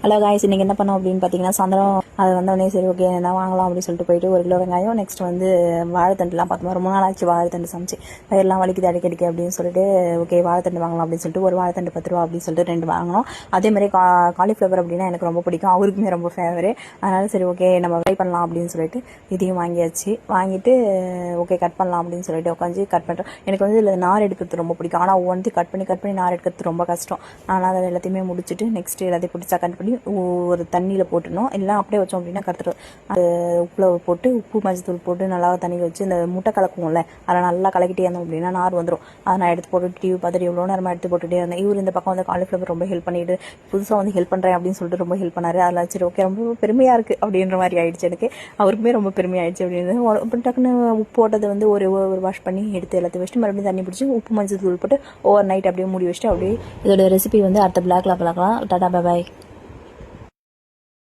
Hello guys, இன்றைக்கி என்ன பண்ணோம் அப்படின்னு பார்த்தீங்கன்னா, சாயந்தரம் அது வந்தோடனே சரி ஓகே என்ன வாங்கலாம் அப்படின்னு சொல்லிட்டு போயிட்டு 1 கிலோ வெங்காயம், நெக்ஸ்ட் வந்து வாழைத்தண்டுலாம் பார்த்தோம். ரொம்ப நாள் ஆச்சு வாழைத்தண்டு சமைச்சு, பயிரெலாம் வலிக்குது அடிக்கடிக்கு அப்படின்னு சொல்லிட்டு ஓகே வாழைத்தண்டு வாங்கலாம் அப்படின்னு சொல்லிட்டு ஒரு வாழைத்தண்டு 10 ரூபா அப்படின்னு சொல்லிட்டு 2 வாங்கினோம். அதே மாதிரி காலிஃப்ளவர் அப்படின்னா எனக்கு ரொம்ப பிடிக்கும், அவருக்குமே ரொம்ப ஃபேவரட். அதனால சரி ஓகே நம்ம ட்ரை பண்ணலாம் அப்படின்னு சொல்லிட்டு இதையும் வாங்கியாச்சு. வாங்கிட்டு ஓகே கட் பண்ணலாம் அப்படின்னு சொல்லிட்டு உட்காந்து கட் பண்ணுறேன். எனக்கு வந்து இதில் நார் எடுக்கிறது ரொம்ப பிடிக்கும், ஆனால் ஒவ்வொன்றையும் கட் பண்ணி நார் எடுக்கிறது ரொம்ப கஷ்டம். ஆனால் அதை எல்லாத்தையுமே முடிச்சுட்டு நெக்ஸ்ட் எல்லாத்தையும் பிடிச்சா கட் பண்ணி ஒரு தண்ணியில் போட்டுடணும். எல்லாம் அப்படியே வச்சோம் அப்படின்னா கற்றுடும். அது உப்பில் போட்டு உப்பு மஞ்சத்தூள் போட்டு நல்லா தண்ணியில் வச்சு இந்த முட்டை கலக்கும்ல அதை நல்லா கலக்கிட்டே இருந்தோம் அப்படின்னா நார் வந்துடும். அதை நான் எடுத்து போட்டு டிவி பார்த்துட்டு எவ்வளோ நேரமாக எடுத்து போட்டுகிட்டே இருந்தேன். இவர் இந்த பக்கம் வந்து காலிஃப்ளவர் ரொம்ப ஹெல்ப் பண்ணிட்டு புதுசாக வந்து ஹெல்ப் பண்ணுறேன் அப்படின்னு சொல்லிட்டு ரொம்ப ஹெல்ப் பண்ணார். அதில் சரி ஓகே ரொம்ப பெருமையாக இருக்குது அப்படின்ற மாதிரி ஆயிடுச்சு எனக்கு. அவருக்குமே ரொம்ப பெருமையாயிடுச்சு அப்படின்னு டக்குன்னு உப்பு போட்டது வந்து ஒரு வாஷ் பண்ணி எடுத்து எல்லாத்தையும் வச்சுட்டு மறுபடியும் தண்ணி பிடிச்சி உப்பு மஞ்சள் தூள் போட்டு ஓவர் நைட் அப்படியே மூடி வச்சுட்டு அப்படியே இதோட ரெசிபி வந்து அடுத்த பிளாக்ல பார்க்கலாம். டாடா பாய்.